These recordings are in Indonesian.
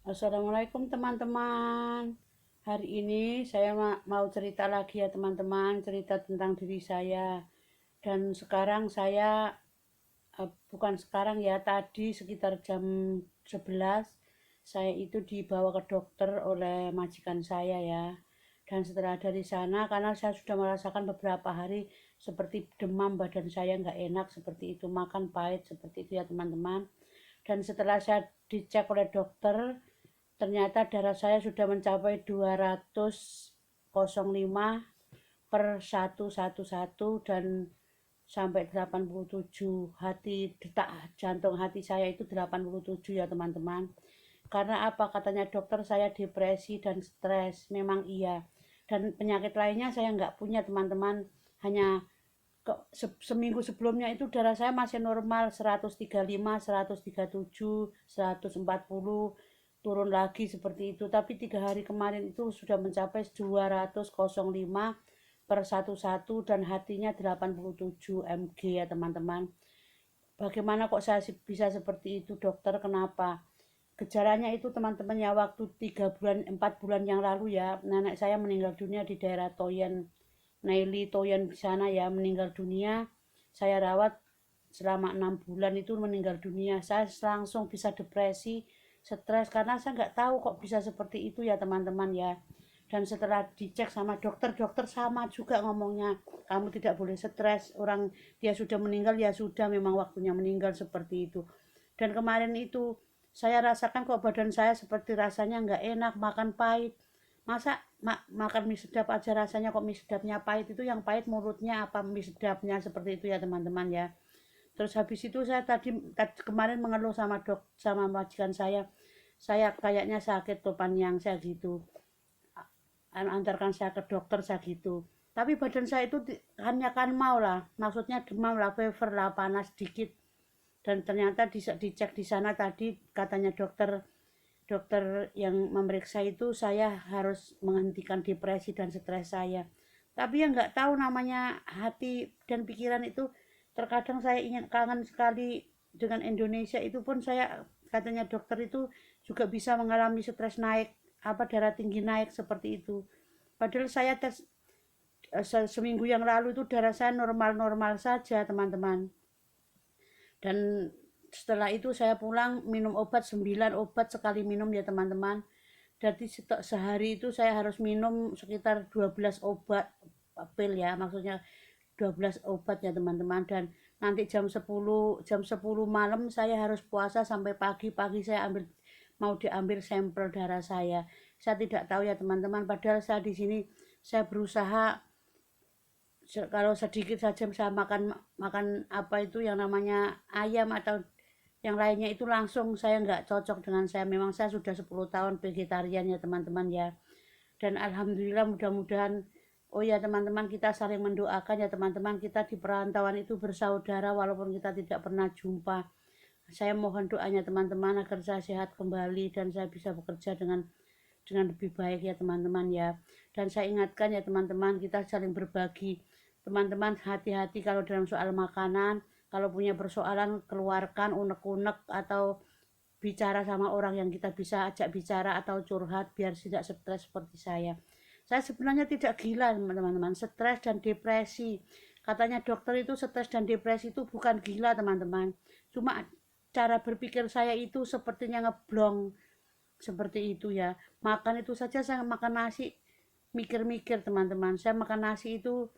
Assalamualaikum teman-teman. Hari ini saya mau cerita lagi ya teman-teman, cerita tentang diri saya. Dan sekarang saya, bukan sekarang ya, tadi sekitar jam 11, saya itu dibawa ke dokter oleh majikan saya ya. Dan setelah dari sana, karena saya sudah merasakan beberapa hari seperti demam, badan saya nggak enak, seperti itu, makan pahit, seperti itu ya teman-teman. Dan setelah saya dicek oleh dokter, ternyata darah saya sudah mencapai 205 per 111 dan sampai 87 hati detak jantung hati saya itu 87 ya teman-teman. Karena apa? Katanya dokter saya depresi dan stres. Memang iya. Dan penyakit lainnya saya nggak punya teman-teman. Hanya seminggu sebelumnya itu darah saya masih normal 135, 137, 140, turun lagi seperti itu. Tapi 3 hari kemarin itu sudah mencapai 205 per 11 dan hatinya 87 mg ya teman-teman. Bagaimana kok saya bisa seperti itu dokter, kenapa? Gejalanya itu teman-teman ya, waktu 3 bulan 4 bulan yang lalu ya, nenek saya meninggal dunia di daerah Toyen, Naili Toyen di sana ya, meninggal dunia. Saya rawat selama 6 bulan itu meninggal dunia. Saya langsung bisa depresi, stres karena saya nggak tahu kok bisa seperti itu ya teman-teman ya. Dan setelah dicek sama dokter, dokter sama juga ngomongnya, kamu tidak boleh stres, orang dia sudah meninggal ya sudah, memang waktunya meninggal seperti itu. Dan kemarin itu saya rasakan kok badan saya seperti rasanya nggak enak, makan pahit. Masa makan mie sedap aja rasanya kok mie sedapnya pahit, itu yang pahit mulutnya apa mie sedapnya, seperti itu ya teman-teman ya. Terus habis itu saya kemarin mengeluh sama majikan saya kayaknya sakit topan yang saya gitu, antarkan saya ke dokter saya gitu. Tapi badan saya itu hanya kan mau lah, maksudnya demam lah, fever lah, panas dikit. Dan ternyata dicek di sana tadi, katanya dokter dokter yang memeriksa itu saya harus menghentikan depresi dan stres saya. Tapi yang nggak tahu, namanya hati dan pikiran itu, terkadang saya ingin kangen sekali dengan Indonesia. Itu pun saya, katanya dokter itu juga bisa mengalami stres naik, apa darah tinggi naik seperti itu. Padahal saya tes seminggu yang lalu itu darah saya normal-normal saja teman-teman. Dan setelah itu saya pulang minum obat 9 obat sekali minum ya teman-teman. Jadi sehari itu saya harus minum sekitar 12 obat pil ya, maksudnya 12 obat ya teman-teman. Dan nanti jam 10 malam saya harus puasa sampai pagi saya mau diambil sampel darah saya. Saya tidak tahu ya teman-teman, padahal saya di sini saya berusaha kalau sedikit saja saya makan makan apa itu yang namanya ayam atau yang lainnya, itu langsung saya nggak cocok dengan saya. Memang saya sudah 10 tahun vegetarian ya teman-teman ya. Dan alhamdulillah, mudah-mudahan, oh ya teman-teman, kita saling mendoakan ya teman-teman. Kita di perantauan itu bersaudara walaupun kita tidak pernah jumpa. Saya mohon doanya teman-teman agar saya sehat kembali dan saya bisa bekerja dengan lebih baik ya teman-teman ya. Dan saya ingatkan ya teman-teman, kita saling berbagi. Teman-teman hati-hati kalau dalam soal makanan, kalau punya persoalan keluarkan unek-unek atau bicara sama orang yang kita bisa ajak bicara atau curhat biar tidak stres seperti saya. Saya sebenarnya tidak gila teman-teman, stres dan depresi. Katanya dokter itu stres dan depresi itu bukan gila teman-teman. Cuma cara berpikir saya itu sepertinya ngeblong, seperti itu ya. Makan itu saja, saya makan nasi mikir-mikir teman-teman. Saya makan nasi itu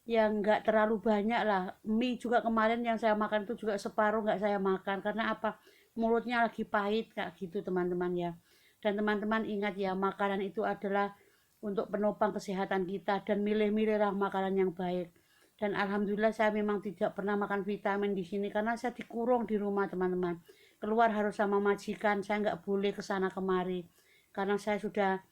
yang nggak terlalu banyak lah. Mie juga kemarin yang saya makan itu juga separuh nggak saya makan, karena apa, mulutnya lagi pahit kayak gitu teman-teman ya. Dan teman-teman ingat ya, makanan itu adalah untuk penopang kesehatan kita, dan milih-milihlah makanan yang baik. Dan alhamdulillah saya memang tidak pernah makan vitamin di sini karena saya dikurung di rumah teman-teman. Keluar harus sama majikan, saya nggak boleh ke sana kemari karena saya sudah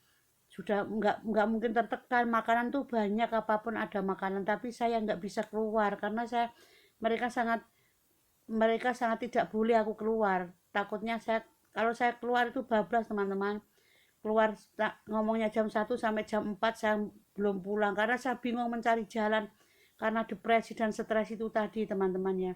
nggak mungkin tertekan. Makanan tuh banyak, apapun ada makanan, tapi saya nggak bisa keluar karena mereka sangat mereka sangat tidak boleh aku keluar. Takutnya kalau saya keluar itu bablas teman-teman. Keluar ngomongnya jam 1 sampai jam 4 saya belum pulang karena saya bingung mencari jalan karena depresi dan stres itu tadi teman-teman ya.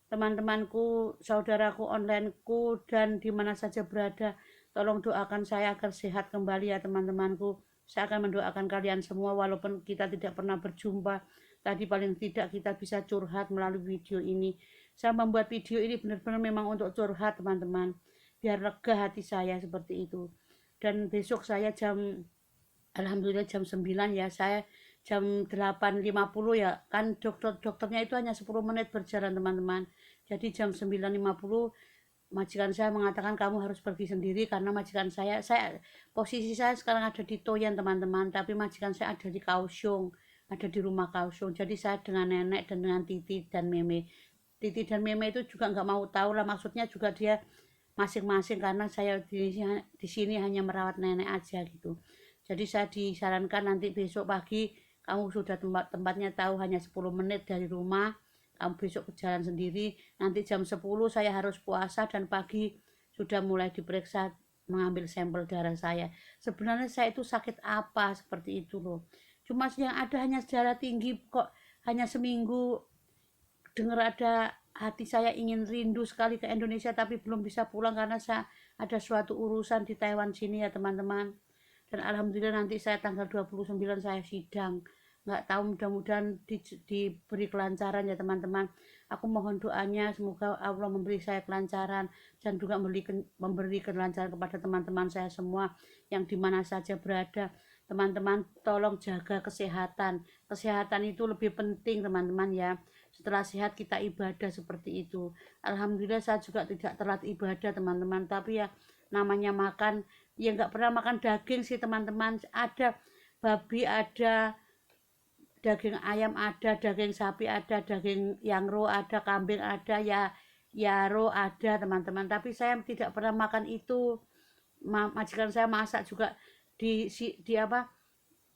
Teman-temanku, saudaraku onlineku, dan di mana saja berada, Tolong doakan saya agar sehat kembali ya teman-temanku. Saya akan mendoakan kalian semua walaupun kita tidak pernah berjumpa. Tadi paling tidak kita bisa curhat melalui video ini. Saya membuat video ini benar-benar memang untuk curhat teman-teman. Biar lega hati saya seperti itu. Dan besok saya alhamdulillah jam 9 ya, saya jam 8.50 ya, kan dokternya itu hanya 10 menit berjalan teman-teman. Jadi jam 9.50 majikan saya mengatakan kamu harus pergi sendiri karena majikan saya posisi saya sekarang ada di Toyan teman-teman, tapi majikan saya ada di Kaohsiung, ada di rumah Kaohsiung. Jadi saya dengan nenek dan dengan Titi dan Meme. Titi dan Meme itu juga nggak mau tahu lah, maksudnya juga dia masing-masing karena saya di sini hanya merawat nenek aja gitu. Jadi saya disarankan nanti besok pagi kamu sudah tempatnya tahu, hanya 10 menit dari rumah, kamu besok berjalan sendiri. Nanti jam 10 saya harus puasa dan pagi sudah mulai diperiksa, mengambil sampel darah saya. Sebenarnya saya itu sakit apa seperti itu loh. Cuma yang ada hanya darah tinggi, kok hanya seminggu dengar ada hati saya ingin rindu sekali ke Indonesia tapi belum bisa pulang karena saya ada suatu urusan di Taiwan sini ya teman-teman. Dan alhamdulillah nanti saya tanggal 29 saya sidang, nggak tahu, mudah-mudahan diberi kelancaran ya teman-teman. Aku mohon doanya semoga Allah memberi saya kelancaran dan juga memberi kelancaran kepada teman-teman saya semua yang dimana saja berada. Teman-teman tolong jaga kesehatan itu lebih penting teman-teman ya. Setelah sehat kita ibadah seperti itu. Alhamdulillah saya juga tidak telat ibadah teman-teman, tapi ya namanya makan, ya nggak pernah makan daging sih teman-teman. Ada babi, ada daging ayam, ada daging sapi, ada daging yangro, ada kambing, ada ya yaro, ada teman-teman, tapi saya tidak pernah makan itu. Majikan saya masak juga di apa,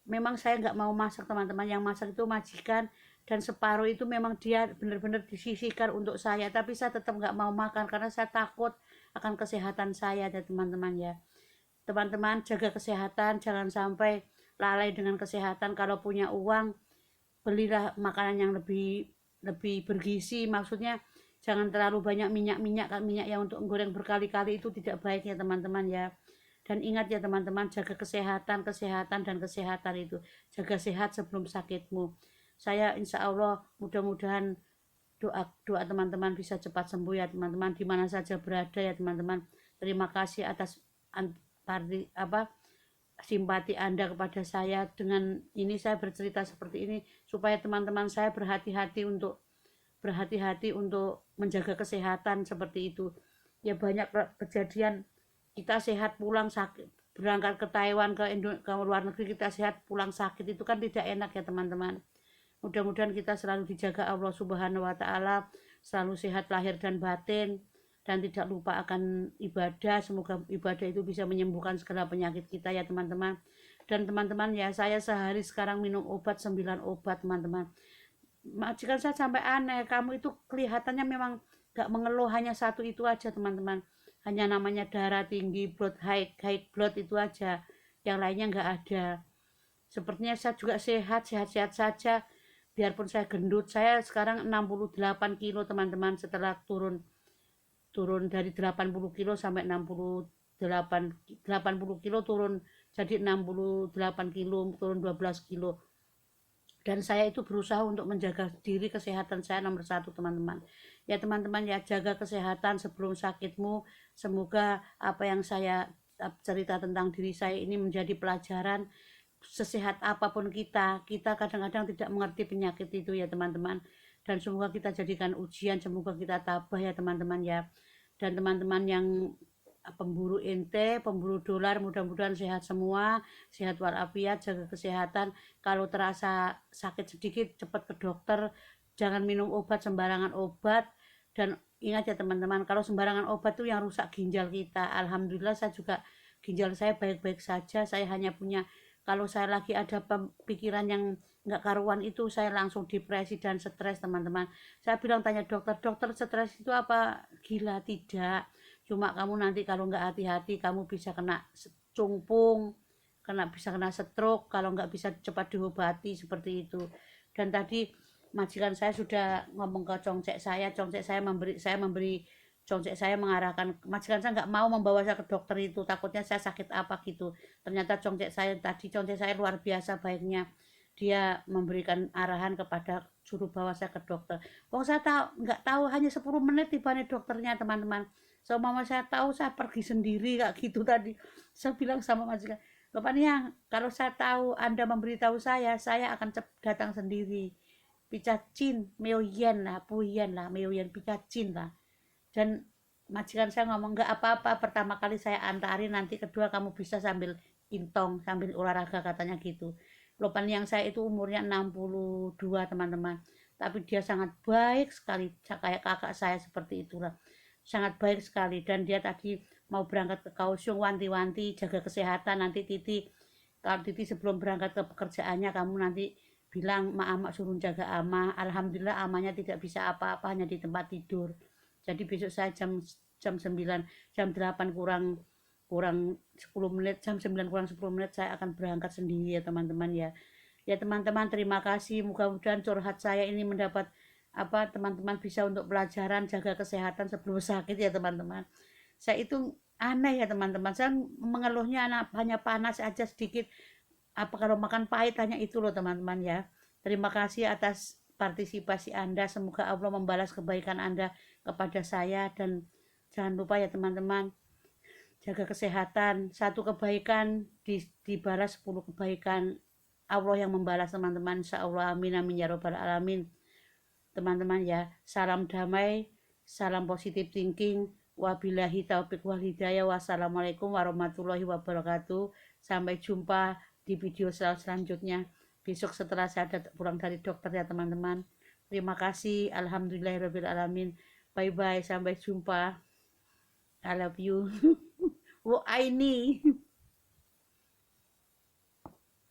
memang saya nggak mau masak teman-teman, yang masak itu majikan, dan separuh itu memang dia benar-benar disisihkan untuk saya, tapi saya tetap nggak mau makan karena saya takut akan kesehatan saya ya teman-teman ya. Teman-teman jaga kesehatan, jangan sampai lalai dengan kesehatan. Kalau punya uang belilah makanan yang lebih lebih bergizi, maksudnya jangan terlalu banyak minyak yang untuk goreng berkali-kali, itu tidak baik ya teman-teman ya. Dan ingat ya teman-teman, jaga kesehatan dan kesehatan itu, jaga sehat sebelum sakitmu. Saya insya Allah mudah-mudahan doa teman-teman bisa cepat sembuh ya teman-teman, di mana saja berada ya teman-teman. Terima kasih atas simpati Anda kepada saya. Dengan ini saya bercerita seperti ini supaya teman-teman saya berhati-hati untuk menjaga kesehatan seperti itu. Ya banyak kejadian kita sehat pulang sakit, berangkat ke Taiwan, ke luar negeri kita sehat pulang sakit, itu kan tidak enak ya teman-teman. Mudah-mudahan kita selalu dijaga Allah Subhanahu wa taala, selalu sehat lahir dan batin, dan tidak lupa akan ibadah. Semoga ibadah itu bisa menyembuhkan segala penyakit kita ya teman-teman. Dan teman-teman ya, saya sehari sekarang minum obat 9 obat teman-teman. Majikan saya sampai aneh, kamu itu kelihatannya memang gak mengeluh, hanya satu itu aja teman-teman, hanya namanya darah tinggi, high blood itu aja, yang lainnya gak ada. Sepertinya saya juga sehat saja, biarpun saya gendut. Saya sekarang 68 kilo teman-teman, setelah turun dari 80 kilo sampai 80 kilo, turun jadi 68 kilo, turun 12 kilo. Dan saya itu berusaha untuk menjaga diri, kesehatan saya nomor 1 teman-teman ya. Teman-teman ya, jaga kesehatan sebelum sakitmu. Semoga apa yang saya cerita tentang diri saya ini menjadi pelajaran. Sesehat apapun kita kadang-kadang tidak mengerti penyakit itu ya teman-teman, dan semoga kita jadikan ujian, semoga kita tabah ya teman-teman ya. Dan teman-teman yang pemburu pemburu dolar, mudah-mudahan sehat semua, sehat walafiat, jaga kesehatan. Kalau terasa sakit sedikit cepat ke dokter, jangan minum obat sembarangan obat. Dan ingat ya teman-teman, kalau sembarangan obat tuh yang rusak ginjal kita. Alhamdulillah saya juga ginjal saya baik-baik saja. Saya hanya punya, kalau saya lagi ada pikiran yang nggak karuan itu saya langsung depresi dan stres teman-teman. Saya bilang, tanya dokter stres itu apa gila? Tidak, cuma kamu nanti kalau nggak hati-hati kamu bisa kena cungpung, bisa kena stroke kalau nggak bisa cepat diobati seperti itu. Dan tadi majikan saya sudah ngomong ke congcek saya memberi Contek saya mengarahkan, majikan saya nggak mau membawa saya ke dokter itu, takutnya saya sakit apa gitu. Ternyata contek saya luar biasa baiknya. Dia memberikan arahan kepada suruh bawa saya ke dokter. Wong saya nggak tahu hanya 10 menit tiba nih dokternya teman-teman. So mama saya tahu saya pergi sendiri kayak gitu tadi. Saya bilang sama majikan, Bapak Niang, kalau saya tahu Anda memberitahu saya akan datang sendiri. Picacin, meoyen lah, puyen lah, meoyen picacin lah. Dan majikan saya ngomong nggak apa-apa, pertama kali saya antarin, nanti kedua kamu bisa sambil intong, sambil olahraga katanya gitu. Lopan yang saya itu umurnya 62 teman-teman, tapi dia sangat baik sekali, kayak kakak saya seperti itulah, sangat baik sekali. Dan dia tadi mau berangkat ke Kaohsiung, wanti-wanti jaga kesehatan, nanti kalau Titi sebelum berangkat ke pekerjaannya kamu nanti bilang ama suruh jaga ama. Alhamdulillah amanya tidak bisa apa-apa, hanya di tempat tidur. Jadi besok saya jam 9, jam 8 kurang kurang 10 menit, jam 9 kurang 10 menit saya akan berangkat sendiri ya teman-teman ya. Ya teman-teman, terima kasih, mudah-mudahan curhat saya ini mendapat teman-teman bisa untuk pelajaran jaga kesehatan sebelum sakit ya teman-teman. Saya itu aneh ya teman-teman, saya mengeluhnya hanya panas aja sedikit, kalau makan pahit hanya itu loh teman-teman ya. Terima kasih atas partisipasi Anda, semoga Allah membalas kebaikan Anda kepada saya. Dan jangan lupa ya teman-teman, jaga kesehatan, satu kebaikan dibalas 10 kebaikan, Allah yang membalas teman-teman, insya Allah, amin amin ya robbal alamin. Teman-teman ya, salam damai, salam positive thinking, wabillahi taufiq wal hidayah, wassalamualaikum warahmatullahi wabarakatuh. Sampai jumpa di video selanjutnya besok setelah saya pulang dari dokter ya teman-teman. Terima kasih, alhamdulillahirabbil alamin. Bye bye, sampai jumpa. I love you. Wo I need